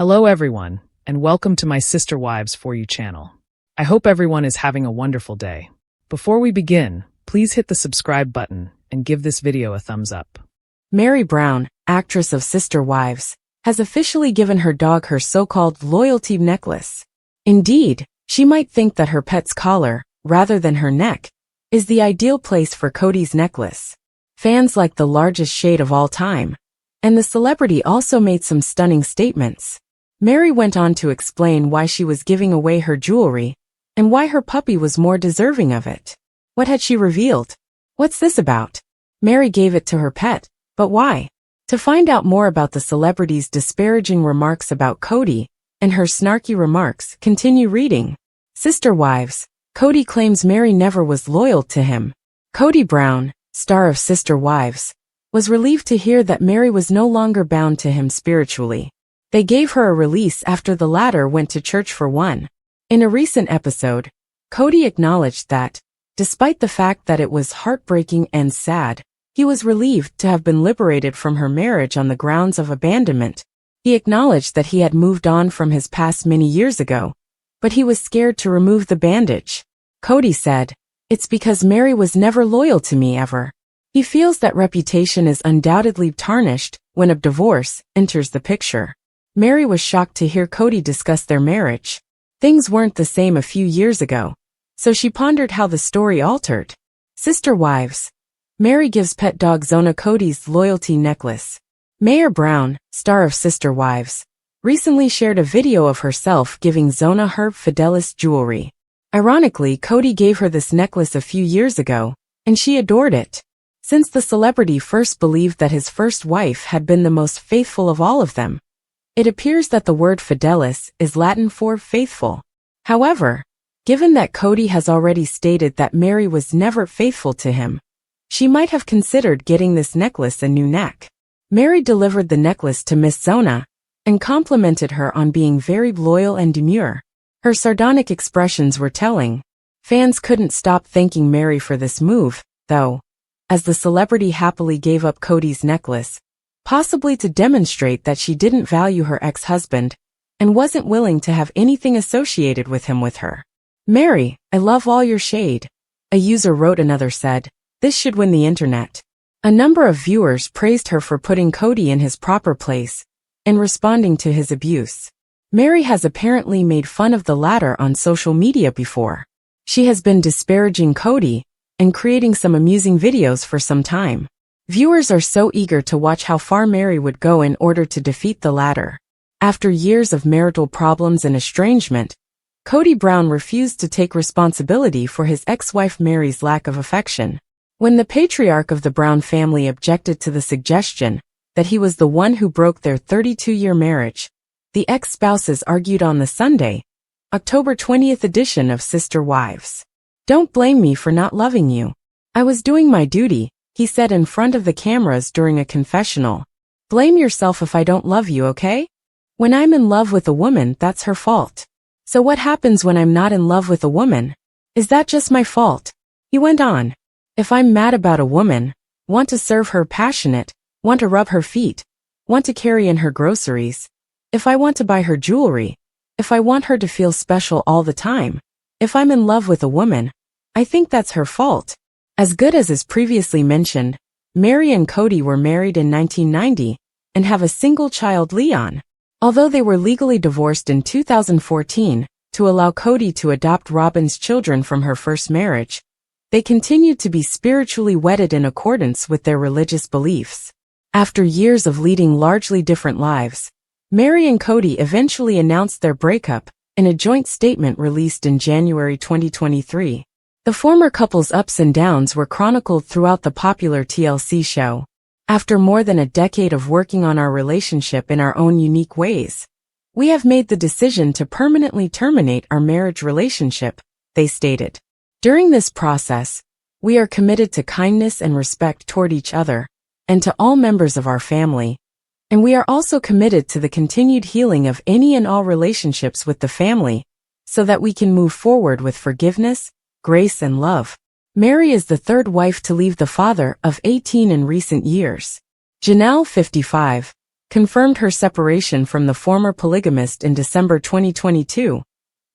Hello everyone, and welcome to my Sister Wives For You channel. I hope everyone is having a wonderful day. Before we begin, please hit the subscribe button and give this video a thumbs up. Meri Brown, actress of Sister Wives, has officially given her dog her so-called loyalty necklace. Indeed, she might think that her pet's collar, rather than her neck, is the ideal place for Kody's necklace. Fans like the largest shade of all time, and the celebrity also made some stunning statements. Meri went on to explain why she was giving away her jewelry, and why her puppy was more deserving of it. What had she revealed? What's this about? Meri gave it to her pet, but why? To find out more about the celebrity's disparaging remarks about Kody, and her snarky remarks, continue reading. Sister Wives, Kody claims Meri never was loyal to him. Kody Brown, star of Sister Wives, was relieved to hear that Meri was no longer bound to him spiritually. They gave her a release after the latter went to church for one. In a recent episode, Kody acknowledged that, despite the fact that it was heartbreaking and sad, he was relieved to have been liberated from her marriage on the grounds of abandonment. He acknowledged that he had moved on from his past many years ago, but he was scared to remove the bandage. Kody said, "It's because Meri was never loyal to me ever." He feels that reputation is undoubtedly tarnished when a divorce enters the picture. Meri was shocked to hear Kody discuss their marriage. Things weren't the same a few years ago, so she pondered how the story altered. Sister Wives. Meri gives pet dog Zona Kody's loyalty necklace. Meri Brown, star of Sister Wives, recently shared a video of herself giving Zona her Fidelis jewelry. Ironically, Kody gave her this necklace a few years ago, and she adored it. Since the celebrity first believed that his first wife had been the most faithful of all of them, it appears that the word fidelis is Latin for faithful. However, given that Kody has already stated that Meri was never faithful to him, she might have considered getting this necklace a new neck. Meri delivered the necklace to Miss Zona, and complimented her on being very loyal and demure. Her sardonic expressions were telling. Fans couldn't stop thanking Meri for this move, though, as the celebrity happily gave up Kody's necklace, possibly to demonstrate that she didn't value her ex-husband, and wasn't willing to have anything associated with him with her. "Meri, I love all your shade," a user wrote. Another said, "This should win the internet." A number of viewers praised her for putting Kody in his proper place, and responding to his abuse. Meri has apparently made fun of the latter on social media before. She has been disparaging Kody, and creating some amusing videos for some time. Viewers are so eager to watch how far Meri would go in order to defeat the latter. After years of marital problems and estrangement, Kody Brown refused to take responsibility for his ex-wife Meri's lack of affection. When the patriarch of the Brown family objected to the suggestion that he was the one who broke their 32-year marriage, the ex-spouses argued on the Sunday, October 20th edition of Sister Wives. "Don't blame me for not loving you. I was doing my duty," he said in front of the cameras during a confessional. "Blame yourself if I don't love you, okay? When I'm in love with a woman, that's her fault. So what happens when I'm not in love with a woman? Is that just my fault?" He went on. "If I'm mad about a woman, want to serve her passionate, want to rub her feet, want to carry in her groceries, if I want to buy her jewelry, if I want her to feel special all the time, if I'm in love with a woman, I think that's her fault." As good as is previously mentioned, Meri and Kody were married in 1990 and have a single child, Leon. Although they were legally divorced in 2014 to allow Kody to adopt Robyn's children from her first marriage, they continued to be spiritually wedded in accordance with their religious beliefs. After years of leading largely different lives, Meri and Kody eventually announced their breakup in a joint statement released in January 2023. The former couple's ups and downs were chronicled throughout the popular TLC show. "After more than a decade of working on our relationship in our own unique ways, we have made the decision to permanently terminate our marriage relationship," they stated. "During this process, we are committed to kindness and respect toward each other, and to all members of our family, and we are also committed to the continued healing of any and all relationships with the family, so that we can move forward with forgiveness, grace and love." Meri is the third wife to leave the father of 18 in recent years. Janelle, 55, confirmed her separation from the former polygamist in December 2022,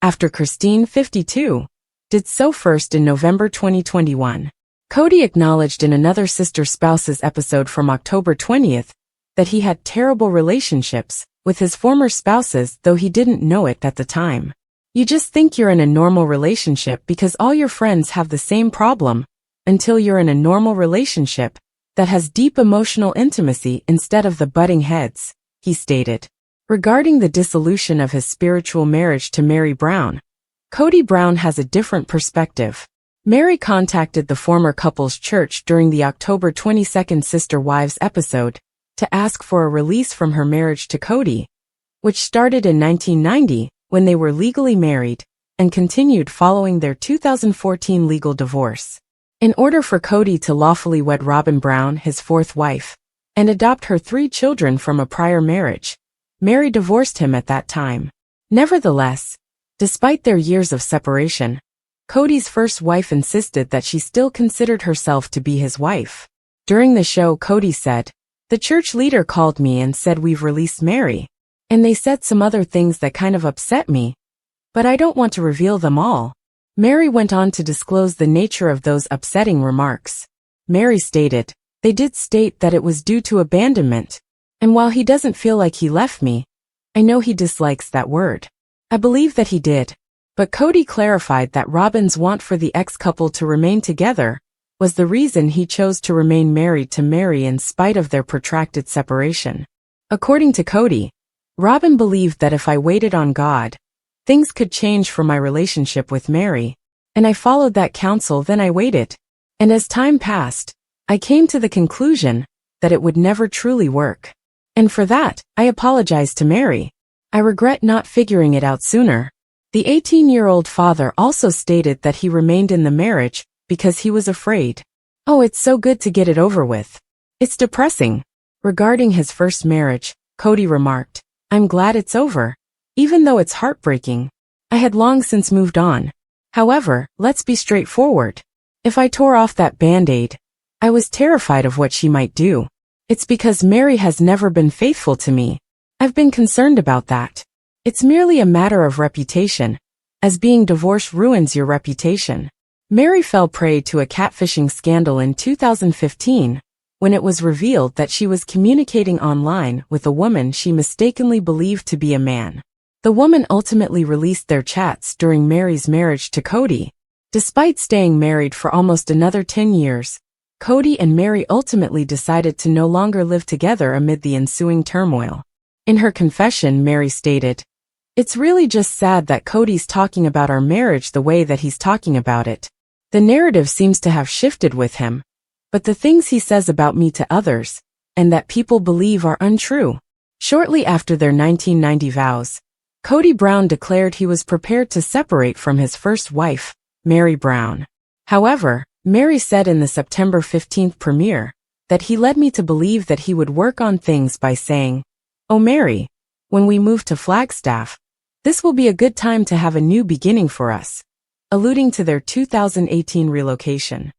after Christine, 52, did so first in November 2021. Kody acknowledged in another Sister Spouses episode from October 20th that he had terrible relationships with his former spouses, though he didn't know it at the time. You just think you're in a normal relationship because all your friends have the same problem, until you're in a normal relationship that has deep emotional intimacy instead of the butting heads, he stated. Regarding the dissolution of his spiritual marriage to Meri Brown, Kody Brown has a different perspective. Meri contacted the former couple's church during the October 22nd Sister Wives episode to ask for a release from her marriage to Kody, which started in 1990 when they were legally married and continued following their 2014 legal divorce. In order for Kody to lawfully wed Robyn Brown, his fourth wife, and adopt her 3 children from a prior marriage, Meri divorced him at that time. Nevertheless, despite their years of separation, Kody's first wife insisted that she still considered herself to be his wife. During the show, Kody said, "The church leader called me and said we've released Meri, and they said some other things that kind of upset me, but I don't want to reveal them all." Meri went on to disclose the nature of those upsetting remarks. Meri stated, "They did state that it was due to abandonment, and while he doesn't feel like he left me, I know he dislikes that word. I believe that he did." But Kody clarified that Robyn's want for the ex-couple to remain together was the reason he chose to remain married to Meri in spite of their protracted separation. According to Kody, Robyn believed that if I waited on God, things could change for my relationship with Meri, and I followed that counsel. Then I waited. And as time passed, I came to the conclusion that it would never truly work. And for that, I apologize to Meri. I regret not figuring it out sooner. The 18-year-old father also stated that he remained in the marriage because he was afraid. "Oh, it's so good to get it over with. It's depressing." Regarding his first marriage, Kody remarked, "I'm glad it's over, even though it's heartbreaking. I had long since moved on. However, let's be straightforward. If I tore off that Band-Aid, I was terrified of what she might do. It's because Meri has never been faithful to me. I've been concerned about that. It's merely a matter of reputation, as being divorced ruins your reputation." Meri fell prey to a catfishing scandal in 2015, when it was revealed that she was communicating online with a woman she mistakenly believed to be a man. The woman ultimately released their chats during Meri's marriage to Kody. Despite staying married for almost another 10 years, Kody and Meri ultimately decided to no longer live together amid the ensuing turmoil. In her confession, Meri stated, "It's really just sad that Kody's talking about our marriage the way that he's talking about it. The narrative seems to have shifted with him, but the things he says about me to others, and that people believe are untrue." Shortly after their 1990 vows, Kody Brown declared he was prepared to separate from his first wife, Meri Brown. However, Meri said in the September 15th premiere that he led me to believe that he would work on things by saying, "Oh Meri, when we move to Flagstaff, this will be a good time to have a new beginning for us," alluding to their 2018 relocation.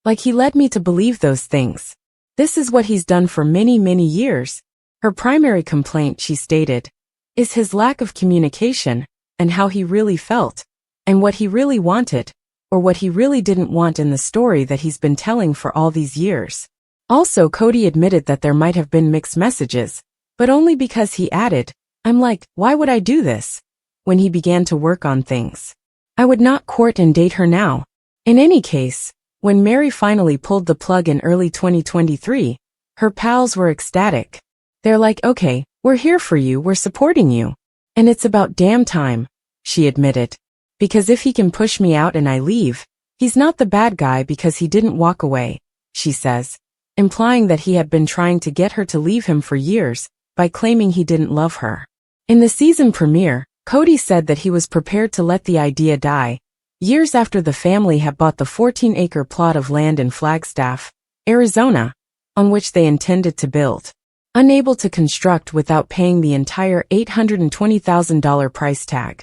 Like he led me to believe those things. This is what he's done for many, many years. Her primary complaint, she stated, is his lack of communication and how he really felt, and what he really wanted, or what he really didn't want in the story that he's been telling for all these years. Also, Kody admitted that there might have been mixed messages, but only because he added, "I'm like, why would I do this?" when he began to work on things. "I would not court and date her now." In any case, when Meri finally pulled the plug in early 2023, her pals were ecstatic. They're like, "Okay, we're here for you, we're supporting you. And it's about damn time," she admitted. "Because if he can push me out and I leave, he's not the bad guy because he didn't walk away," she says, implying that he had been trying to get her to leave him for years by claiming he didn't love her. In the season premiere, Kody said that he was prepared to let the idea die, years after the family had bought the 14-acre plot of land in Flagstaff, Arizona, on which they intended to build. Unable to construct without paying the entire $820,000 price tag,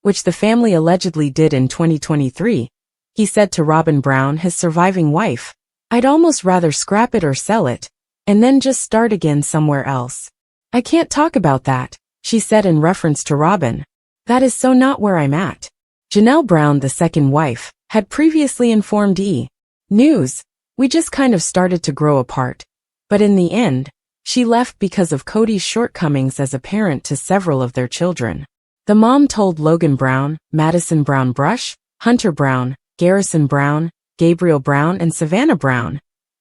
which the family allegedly did in 2023, he said to Robyn Brown, his surviving wife, "I'd almost rather scrap it or sell it, and then just start again somewhere else. I can't talk about that, she said in reference to Robyn. That is so not where I'm at. Janelle Brown, the second wife, had previously informed E! News, we just kind of started to grow apart. But in the end, she left because of Kody's shortcomings as a parent to several of their children. The mom told Logan Brown, Madison Brown Brush, Hunter Brown, Garrison Brown, Gabriel Brown and Savannah Brown.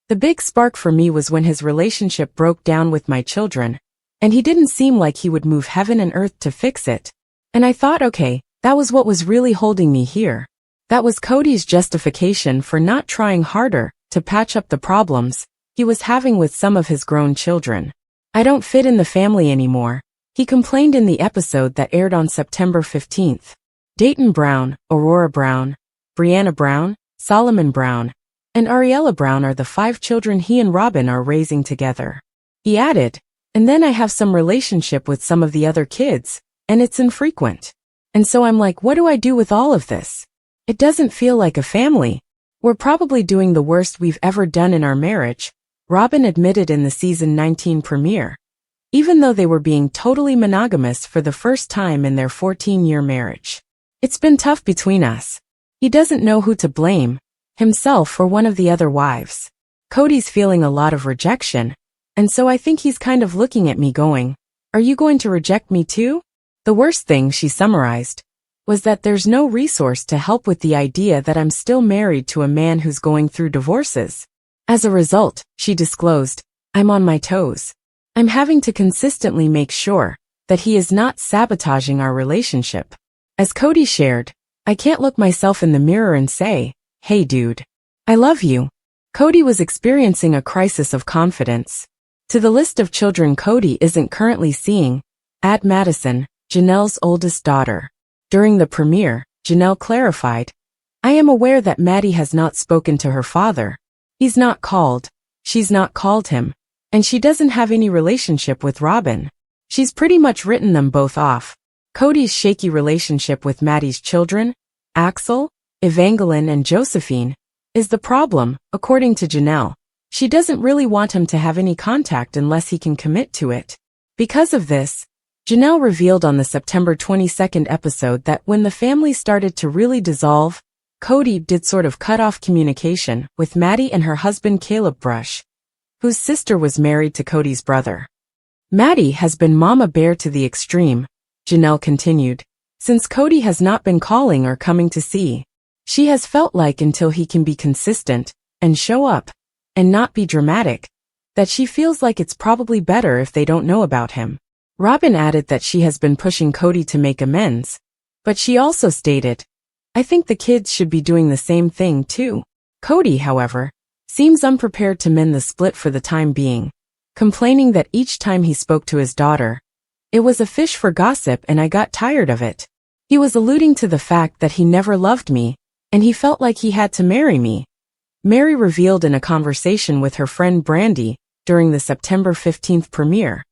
The big spark for me was when his relationship broke down with my children, and he didn't seem like he would move heaven and earth to fix it. And I thought, okay, that was what was really holding me here. That was Kody's justification for not trying harder to patch up the problems he was having with some of his grown children. I don't fit in the family anymore, he complained in the episode that aired on September 15th. Dayton Brown, Aurora Brown, Brianna Brown, Solomon Brown, and Ariella Brown are the 5 children he and Robyn are raising together. He added, and then I have some relationship with some of the other kids, and it's infrequent. And so I'm like, what do I do with all of this? It doesn't feel like a family. We're probably doing the worst we've ever done in our marriage, Robyn admitted in the season 19 premiere. Even though they were being totally monogamous for the first time in their 14-year marriage. It's been tough between us. He doesn't know who to blame, himself or one of the other wives. Kody's feeling a lot of rejection, and so I think he's kind of looking at me going, are you going to reject me too? The worst thing, she summarized, was that there's no resource to help with the idea that I'm still married to a man who's going through divorces. As a result, she disclosed, I'm on my toes. I'm having to consistently make sure that he is not sabotaging our relationship. As Kody shared, I can't look myself in the mirror and say, hey dude, I love you. Kody was experiencing a crisis of confidence. To the list of children Kody isn't currently seeing, add Madison, Janelle's oldest daughter. During the premiere, Janelle clarified, I am aware that Maddie has not spoken to her father. He's not called, she's not called him, and she doesn't have any relationship with Robyn. She's pretty much written them both off. Kody's shaky relationship with Maddie's children, Axel, Evangeline and Josephine, is the problem, according to Janelle. She doesn't really want him to have any contact unless he can commit to it. Because of this, Janelle revealed on the September 22nd episode that when the family started to really dissolve, Kody did sort of cut off communication with Maddie and her husband Caleb Brush, whose sister was married to Kody's brother. Maddie has been mama bear to the extreme, Janelle continued, since Kody has not been calling or coming to see. She has felt like until he can be consistent and show up and not be dramatic, that she feels like it's probably better if they don't know about him. Robyn added that she has been pushing Kody to make amends, but she also stated, I think the kids should be doing the same thing too. Kody, however, seems unprepared to mend the split for the time being, complaining that each time he spoke to his daughter, it was a fish for gossip and I got tired of it. He was alluding to the fact that he never loved me, and he felt like he had to marry me. Mary revealed in a conversation with her friend Brandy during the September 15th premiere,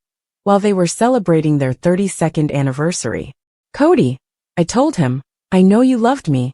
while they were celebrating their 32nd anniversary. Kody, I told him, I know you loved me.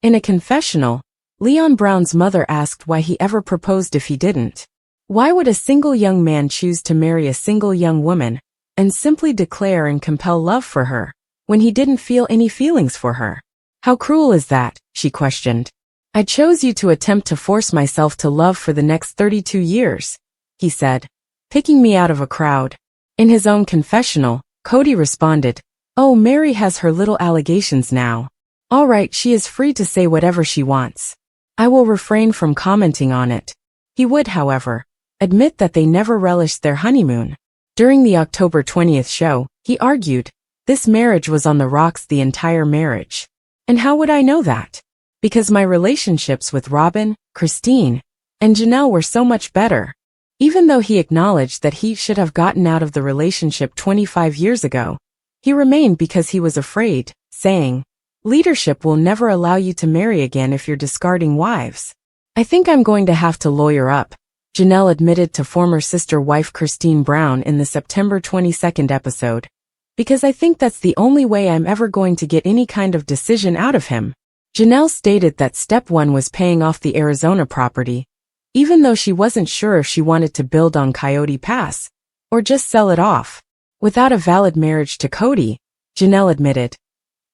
In a confessional, Leon Brown's mother asked why he ever proposed if he didn't. Why would a single young man choose to marry a single young woman and simply declare and compel love for her when he didn't feel any feelings for her? How cruel is that? She questioned. I chose you to attempt to force myself to love for the next 32 years, he said, picking me out of a crowd. In his own confessional, Kody responded, oh, Mary has her little allegations now. All right, she is free to say whatever she wants. I will refrain from commenting on it. He would, however, admit that they never relished their honeymoon. During the October 20th show, he argued, this marriage was on the rocks the entire marriage. And how would I know that? Because my relationships with Robyn, Christine, and Janelle were so much better. Even though he acknowledged that he should have gotten out of the relationship 25 years ago, he remained because he was afraid, saying, leadership will never allow you to marry again if you're discarding wives. I think I'm going to have to lawyer up, Janelle admitted to former sister-wife Christine Brown in the September 22nd episode, because I think that's the only way I'm ever going to get any kind of decision out of him. Janelle stated that step one was paying off the Arizona property, even though she wasn't sure if she wanted to build on Coyote Pass or just sell it off. without a valid marriage to Kody, Janelle admitted.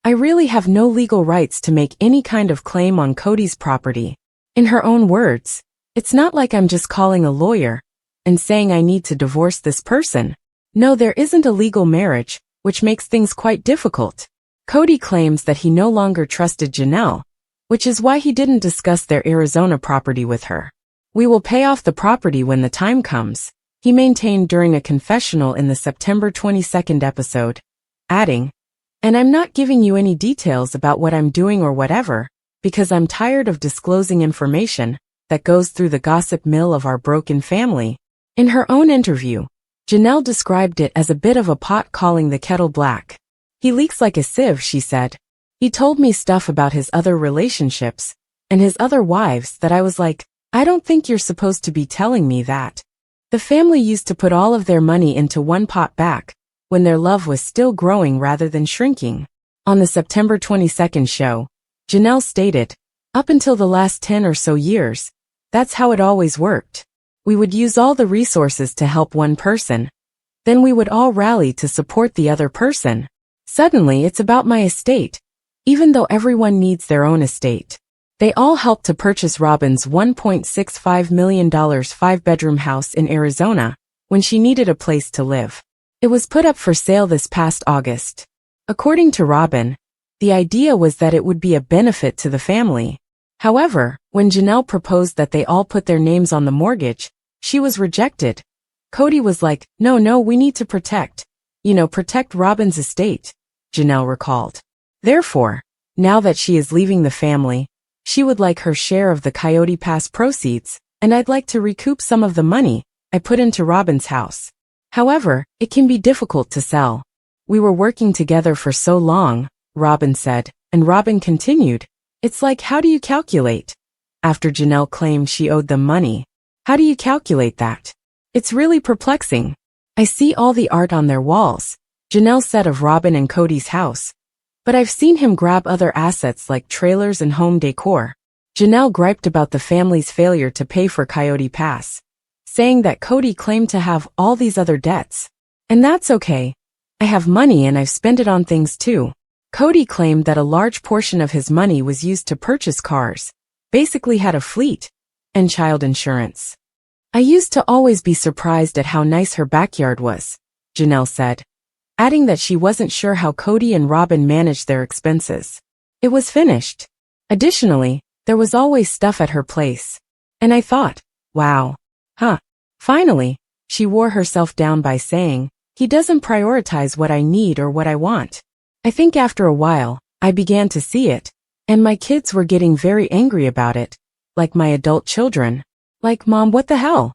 I really have no legal rights to make any kind of claim on Kody's property. In her own words, it's not like I'm just calling a lawyer and saying I need to divorce this person. No, there isn't a legal marriage, which makes things quite difficult. Kody claims that he no longer trusted Janelle, which is why he didn't discuss their Arizona property with her. We will pay off the property when the time comes, he maintained during a confessional in the September 22nd episode, adding, and I'm not giving you any details about what I'm doing or whatever, because I'm tired of disclosing information that goes through the gossip mill of our broken family. In her own interview, Janelle described it as a bit of a pot calling the kettle black. He leaks like a sieve, she said. He told me stuff about his other relationships and his other wives that I was like, I don't think you're supposed to be telling me that. The family used to put all of their money into one pot back when their love was still growing rather than shrinking. On the September 22nd show, Janelle stated, up until the last 10 or so years, that's how it always worked. We would use all the resources to help one person. Then we would all rally to support the other person. Suddenly it's about my estate, even though everyone needs their own estate. They all helped to purchase Robyn's $1.65 million 5-bedroom house in Arizona when she needed a place to live. It was put up for sale this past August. According to Robyn, the idea was that it would be a benefit to the family. However, when Janelle proposed that they all put their names on the mortgage, she was rejected. Kody was like, no, we need to protect Robyn's estate, Janelle recalled. Therefore, now that she is leaving the family, she would like her share of the Coyote Pass proceeds, and I'd like to recoup some of the money I put into Robyn's house. However, it can be difficult to sell. We were working together for so long, Robyn said, and Robyn continued, it's like, how do you calculate? After Janelle claimed she owed them money. How do you calculate that? It's really perplexing. I see all the art on their walls, Janelle said of Robyn and Kody's house. But I've seen him grab other assets like trailers and home decor. Janelle griped about the family's failure to pay for Coyote Pass, saying that Kody claimed to have all these other debts. And that's okay. I have money and I've spent it on things too. Kody claimed that a large portion of his money was used to purchase cars, basically had a fleet, and child insurance. I used to always be surprised at how nice her backyard was, Janelle said, adding that she wasn't sure how Kody and Robyn managed their expenses. It was finished. Additionally, there was always stuff at her place. And I thought, wow. Finally, she wore herself down by saying, he doesn't prioritize what I need or what I want. I think after a while, I began to see it, and my kids were getting very angry about it, like my adult children. Like, Mom, what the hell?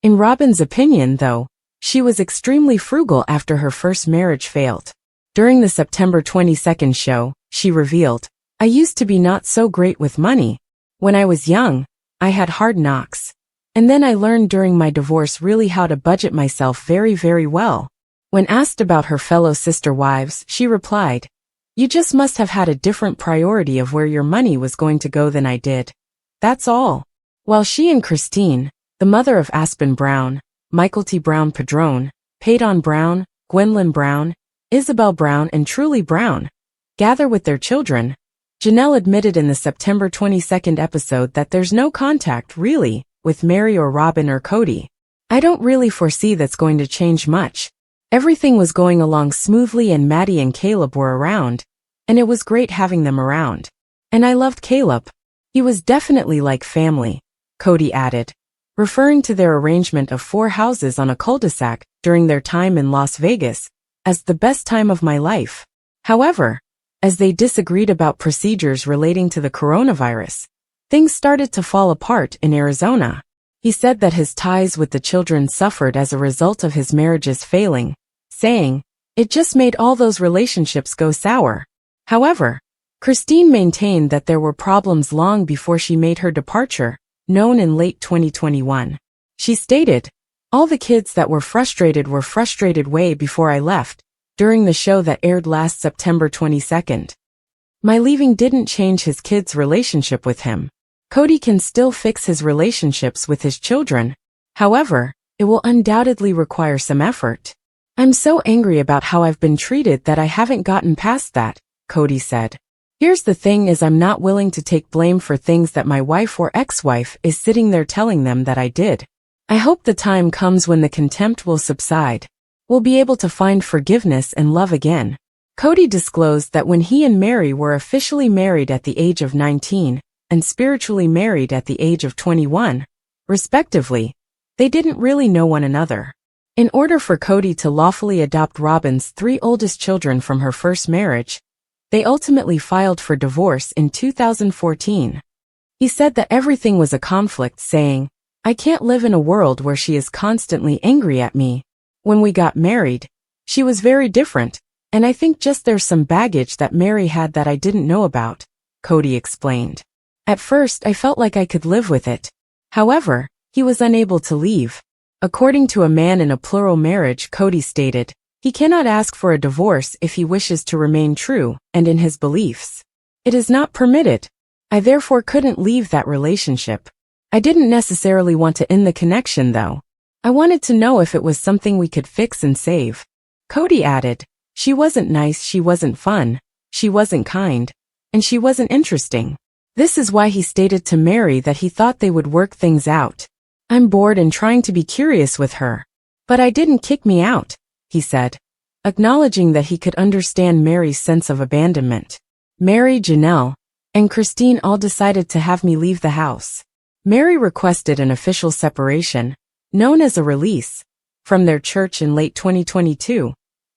In Robyn's opinion, though, she was extremely frugal after her first marriage failed. During the September 22nd show, she revealed, I used to be not so great with money. When I was young, I had hard knocks. And then I learned during my divorce really how to budget myself very, very well. When asked about her fellow sister wives, she replied, you just must have had a different priority of where your money was going to go than I did. That's all. While she and Christine, the mother of Aspen Brown, Michael T. Brown Padron, Peyton Brown, Gwendolyn Brown, Isabel Brown and Truly Brown, gather with their children, Janelle admitted in the September 22nd episode that there's no contact, really, with Mary or Robyn or Kody. I don't really foresee that's going to change much. Everything was going along smoothly and Maddie and Caleb were around, and it was great having them around. And I loved Caleb. He was definitely like family, Kody added, referring to their arrangement of 4 houses on a cul-de-sac during their time in Las Vegas as the best time of my life. However, as they disagreed about procedures relating to the coronavirus, things started to fall apart in Arizona. He said that his ties with the children suffered as a result of his marriages failing, saying, it just made all those relationships go sour. However, Christine maintained that there were problems long before she made her departure, known in late 2021. She stated, all the kids that were frustrated way before I left, during the show that aired last September 22nd. My leaving didn't change his kids' relationship with him. Kody can still fix his relationships with his children. However, it will undoubtedly require some effort. I'm so angry about how I've been treated that I haven't gotten past that, Kody said. Here's the thing is I'm not willing to take blame for things that my wife or ex-wife is sitting there telling them that I did. I hope the time comes when the contempt will subside. We'll be able to find forgiveness and love again. Kody disclosed that when he and Meri were officially married at the age of 19 and spiritually married at the age of 21, respectively, they didn't really know one another. In order for Kody to lawfully adopt Robyn's 3 oldest children from her first marriage, they ultimately filed for divorce in 2014. He said that everything was a conflict, saying, "I can't live in a world where she is constantly angry at me. When we got married, she was very different, and I think just there's some baggage that Meri had that I didn't know about," Kody explained. At first, I felt like I could live with it. However, he was unable to leave. According to a man in a plural marriage, Kody stated, he cannot ask for a divorce if he wishes to remain true and in his beliefs. It is not permitted. I therefore couldn't leave that relationship. I didn't necessarily want to end the connection though. I wanted to know if it was something we could fix and save. Kody added, she wasn't nice, she wasn't fun, she wasn't kind, and she wasn't interesting. This is why he stated to Meri that he thought they would work things out. I'm bored and trying to be curious with her. But I didn't kick me out, he said, acknowledging that he could understand Meri's sense of abandonment. Meri, Janelle, and Christine all decided to have me leave the house. Meri requested an official separation, known as a release, from their church in late 2022,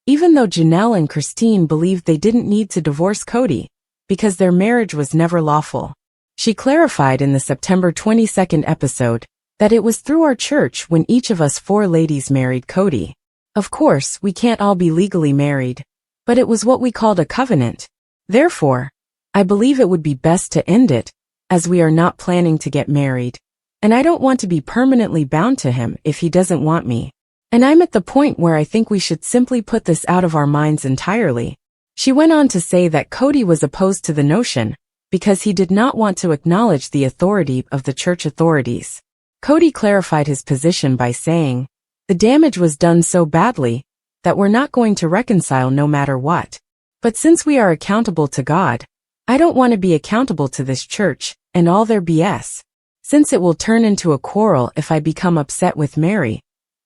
even though Janelle and Christine believed they didn't need to divorce Kody, because their marriage was never lawful. She clarified in the September 22nd episode that it was through our church when each of us 4 ladies married Kody. Of course, we can't all be legally married, but it was what we called a covenant. Therefore, I believe it would be best to end it, as we are not planning to get married, and I don't want to be permanently bound to him if he doesn't want me. And I'm at the point where I think we should simply put this out of our minds entirely. She went on to say that Kody was opposed to the notion, because he did not want to acknowledge the authority of the church authorities. Kody clarified his position by saying, the damage was done so badly that we're not going to reconcile no matter what. But since we are accountable to God, I don't want to be accountable to this church and all their BS. Since it will turn into a quarrel if I become upset with Meri,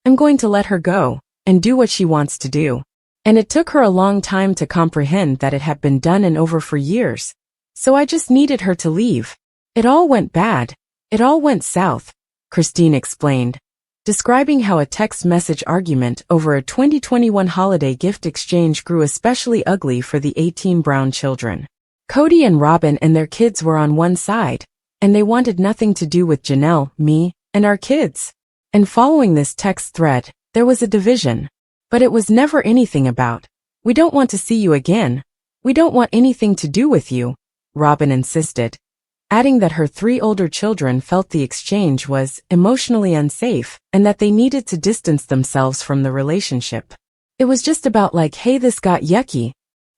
I'm going to let her go and do what she wants to do. And it took her a long time to comprehend that it had been done and over for years. So I just needed her to leave. It all went bad. It all went south, Christine explained, describing how a text message argument over a 2021 holiday gift exchange grew especially ugly for the 18 Brown children. Kody and Robyn and their kids were on one side, and they wanted nothing to do with Janelle, me, and our kids. And following this text thread, there was a division. But it was never anything about, we don't want to see you again. We don't want anything to do with you, Robyn insisted, adding that her 3 older children felt the exchange was emotionally unsafe and that they needed to distance themselves from the relationship. It was just about like, hey, this got yucky.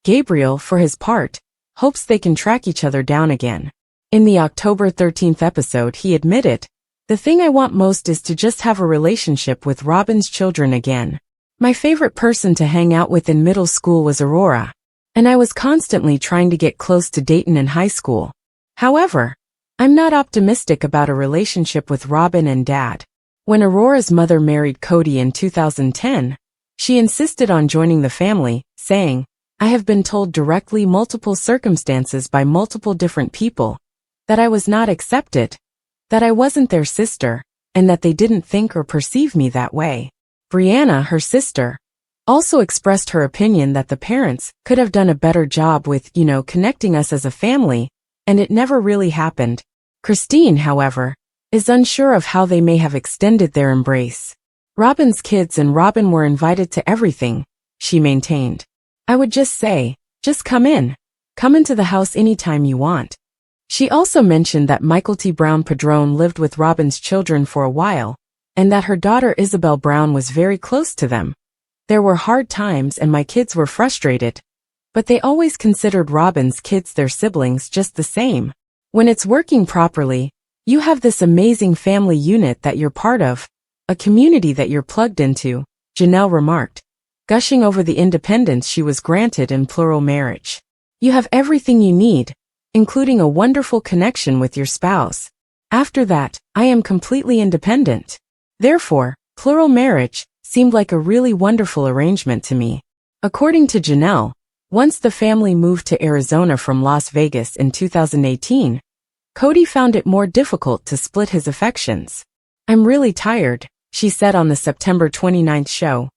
Gabriel, for his part, hopes they can track each other down again. In the October 13th episode, he admitted, the thing I want most is to just have a relationship with Robyn's children again. My favorite person to hang out with in middle school was Aurora, and I was constantly trying to get close to Dayton in high school. However, I'm not optimistic about a relationship with Robyn and Dad. When Aurora's mother married Kody in 2010, she insisted on joining the family, saying, I have been told directly multiple circumstances by multiple different people that I was not accepted, that I wasn't their sister, and that they didn't think or perceive me that way. Brianna, her sister, also expressed her opinion that the parents could have done a better job with, connecting us as a family, and it never really happened. Christine, however, is unsure of how they may have extended their embrace. Robyn's kids and Robyn were invited to everything, she maintained. I would just say, just come in. Come into the house anytime you want. She also mentioned that Michael T. Brown Padron lived with Robyn's children for a while, and that her daughter Isabel Brown was very close to them. There were hard times and my kids were frustrated, but they always considered Robyn's kids their siblings just the same. When it's working properly, you have this amazing family unit that you're part of, a community that you're plugged into, Janelle remarked. gushing over the independence she was granted in plural marriage. You have everything you need, including a wonderful connection with your spouse. After that, I am completely independent. Therefore, plural marriage seemed like a really wonderful arrangement to me. According to Janelle, once the family moved to Arizona from Las Vegas in 2018, Kody found it more difficult to split his affections. I'm really tired, she said on the September 29th show,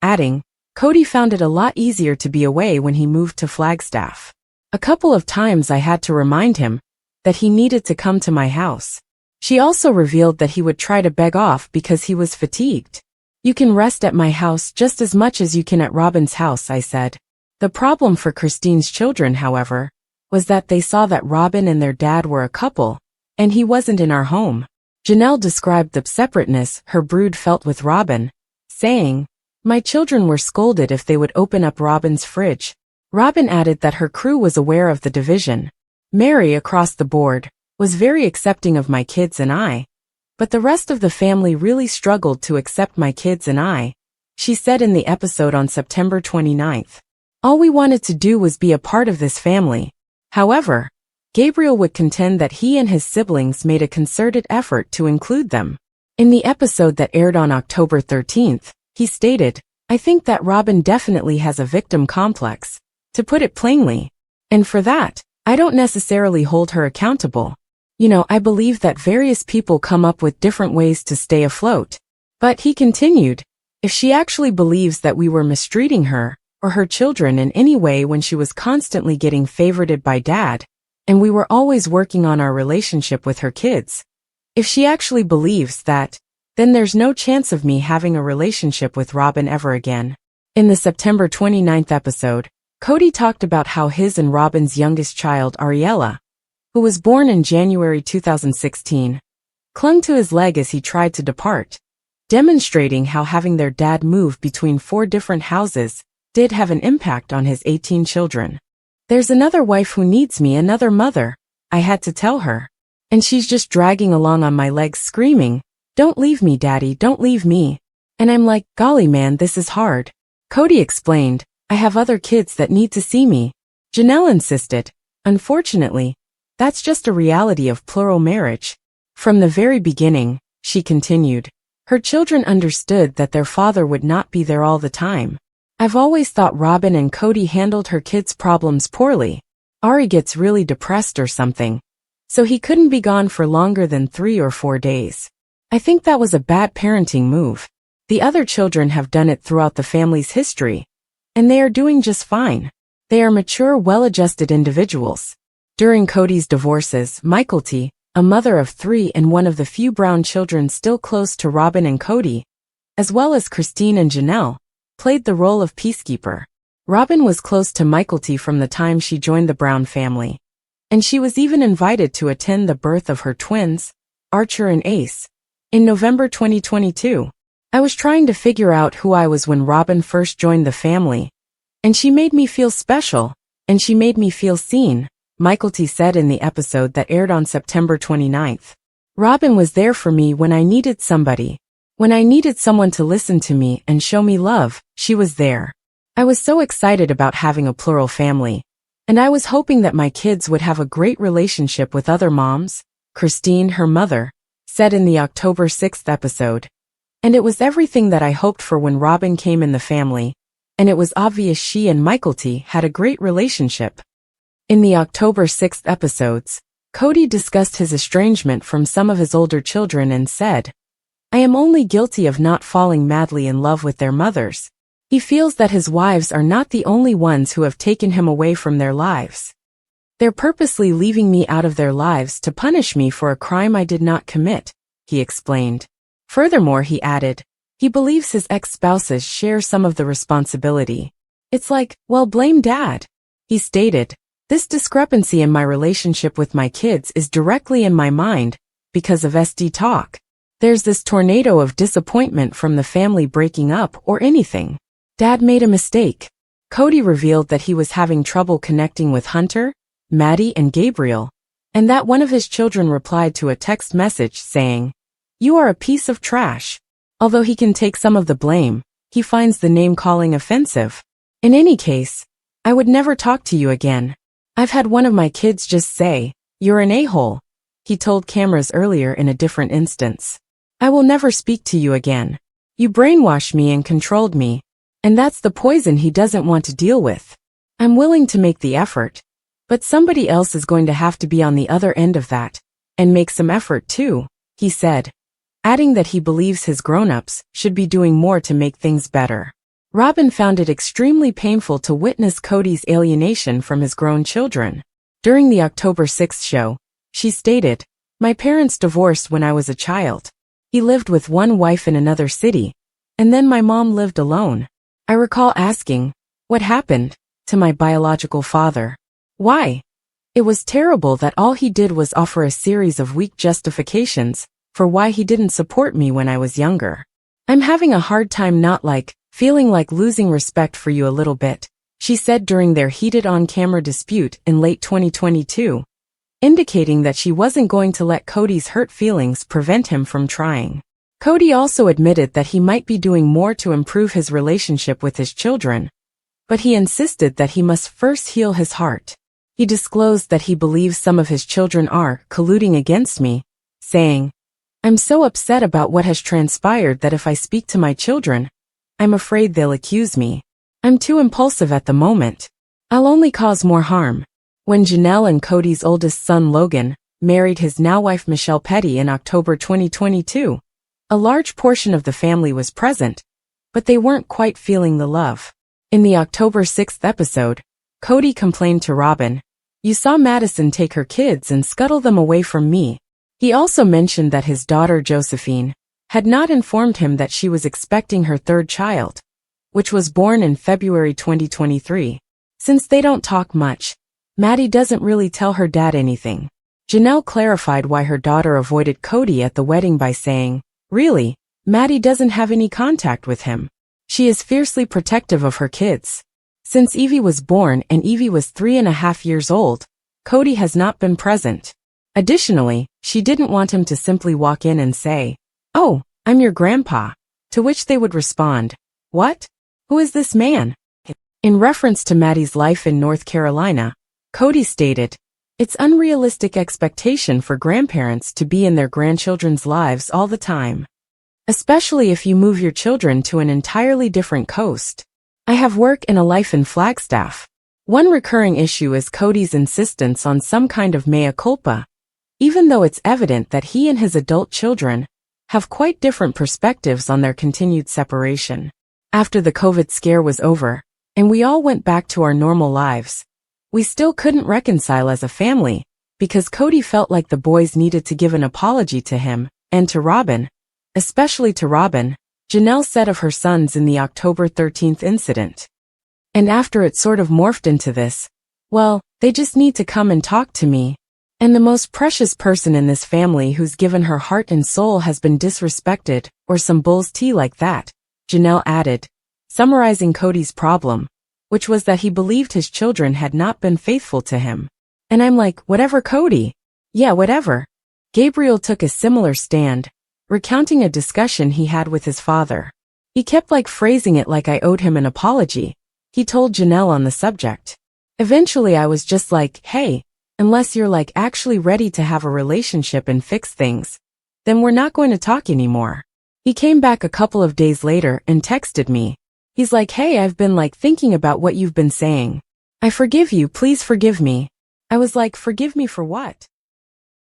adding, Kody found it a lot easier to be away when he moved to Flagstaff. A couple of times I had to remind him that he needed to come to my house. She also revealed that he would try to beg off because he was fatigued. You can rest at my house just as much as you can at Robyn's house, I said. The problem for Christine's children, however, was that they saw that Robyn and their dad were a couple, and he wasn't in our home. Janelle described the separateness her brood felt with Robyn, saying, my children were scolded if they would open up Robyn's fridge. Robyn added that her crew was aware of the division. Mary, across the board, was very accepting of my kids and I, but the rest of the family really struggled to accept my kids and I, she said in the episode on September 29th. All we wanted to do was be a part of this family. However, Gabriel would contend that he and his siblings made a concerted effort to include them. In the episode that aired on October 13th, he stated, I think that Robyn definitely has a victim complex, to put it plainly. And for that, I don't necessarily hold her accountable. I believe that various people come up with different ways to stay afloat. But he continued, if she actually believes that we were mistreating her, or her children in any way when she was constantly getting favorited by dad, and we were always working on our relationship with her kids, if she actually believes that, then there's no chance of me having a relationship with Robyn ever again. In the September 29th episode, Kody talked about how his and Robyn's youngest child, Ariella, who was born in January 2016, clung to his leg as he tried to depart, demonstrating how having their dad move between 4 different houses did have an impact on his 18 children. There's another wife who needs me, another mother, I had to tell her. And she's just dragging along on my legs screaming, don't leave me, daddy, don't leave me. And I'm like, golly man, this is hard. Kody explained, I have other kids that need to see me. Janelle insisted, unfortunately, that's just a reality of plural marriage. From the very beginning, she continued, her children understood that their father would not be there all the time. I've always thought Robyn and Kody handled her kids' problems poorly. Ari gets really depressed or something, so he couldn't be gone for longer than 3 or 4 days. I think that was a bad parenting move. The other children have done it throughout the family's history, and they are doing just fine. They are mature, well-adjusted individuals. During Kody's divorces, Mykelti, a mother of 3 and one of the few brown children still close to Robyn and Kody, as well as Christine and Janelle, played the role of peacekeeper. Robyn was close to Mykelti from the time she joined the Brown family, and she was even invited to attend the birth of her twins, Archer and Ace, in November 2022. I was trying to figure out who I was when Robyn first joined the family, and she made me feel special, and she made me feel seen, Mykelti said in the episode that aired on September 29th. Robyn was there for me when I needed somebody. When I needed someone to listen to me and show me love, she was there. I was so excited about having a plural family, and I was hoping that my kids would have a great relationship with other moms, Christine, her mother, said in the October 6th episode. And it was everything that I hoped for when Robyn came in the family, and it was obvious she and Mykelti had a great relationship. In the October 6th episodes, Kody discussed his estrangement from some of his older children and said, I am only guilty of not falling madly in love with their mothers. He feels that his wives are not the only ones who have taken him away from their lives. They're purposely leaving me out of their lives to punish me for a crime I did not commit, he explained. Furthermore, he added, he believes his ex-spouses share some of the responsibility. It's like, well, blame dad. He stated, this discrepancy in my relationship with my kids is directly in my mind because of SD talk. There's this tornado of disappointment from the family breaking up or anything. Dad made a mistake. Kody revealed that he was having trouble connecting with Hunter, Maddie, and Gabriel, and that one of his children replied to a text message saying, you are a piece of trash. Although he can take some of the blame, he finds the name-calling offensive. In any case, I would never talk to you again. I've had one of my kids just say, "You're an a-hole," he told cameras earlier in a different instance. "I will never speak to you again. You brainwashed me and controlled me, and that's the poison he doesn't want to deal with. I'm willing to make the effort, but somebody else is going to have to be on the other end of that, and make some effort too," he said, adding that he believes his grown-ups should be doing more to make things better. Robyn found it extremely painful to witness Kody's alienation from his grown children. During the October 6th show, she stated, "My parents divorced when I was a child. He lived with one wife in another city, and then my mom lived alone. I recall asking, 'What happened?' to my biological father. Why? It was terrible that all he did was offer a series of weak justifications for why he didn't support me when I was younger. I'm having a hard time feeling like losing respect for you a little bit," she said during their heated on-camera dispute in late 2022, indicating that she wasn't going to let Kody's hurt feelings prevent him from trying. Kody also admitted that he might be doing more to improve his relationship with his children, but he insisted that he must first heal his heart. He disclosed that he believes some of his children are colluding against me, saying, "I'm so upset about what has transpired that if I speak to my children, I'm afraid they'll accuse me. I'm too impulsive at the moment. I'll only cause more harm." When Janelle and Kody's oldest son Logan married his now-wife Michelle Petty in October 2022, a large portion of the family was present, but they weren't quite feeling the love. In the October 6th episode, Kody complained to Robyn, "You saw Madison take her kids and scuttle them away from me." He also mentioned that his daughter Josephine had not informed him that she was expecting her third child, which was born in February 2023. Since they don't talk much, Maddie doesn't really tell her dad anything. Janelle clarified why her daughter avoided Kody at the wedding by saying, "Really, Maddie doesn't have any contact with him. She is fiercely protective of her kids. Since Evie was born and Evie was 3.5 years old, Kody has not been present." Additionally, she didn't want him to simply walk in and say, "Oh, I'm your grandpa," to which they would respond, "What? Who is this man?" In reference to Maddie's life in North Carolina, Kody stated, "It's unrealistic expectation for grandparents to be in their grandchildren's lives all the time, especially if you move your children to an entirely different coast. I have work and a life in Flagstaff." One recurring issue is Kody's insistence on some kind of mea culpa, even though it's evident that he and his adult children have quite different perspectives on their continued separation. After the COVID scare was over, and we all went back to our normal lives, we still couldn't reconcile as a family, because Kody felt like the boys needed to give an apology to him, and to Robyn, especially to Robyn, Janelle said of her sons in the October 13th incident. "And after it sort of morphed into this, well, they just need to come and talk to me. And the most precious person in this family who's given her heart and soul has been disrespected, or some bull's tea like that," Janelle added, summarizing Kody's problem, which was that he believed his children had not been faithful to him. "And I'm like, whatever, Kody. Yeah, whatever." Gabriel took a similar stand, recounting a discussion he had with his father. "He kept phrasing it like I owed him an apology," he told Janelle on the subject. "Eventually I was just like, hey, unless you're actually ready to have a relationship and fix things, then we're not going to talk anymore." He came back a couple of days later and texted me. He's like, "Hey, I've been thinking about what you've been saying. I forgive you, please forgive me." I was like, "Forgive me for what?"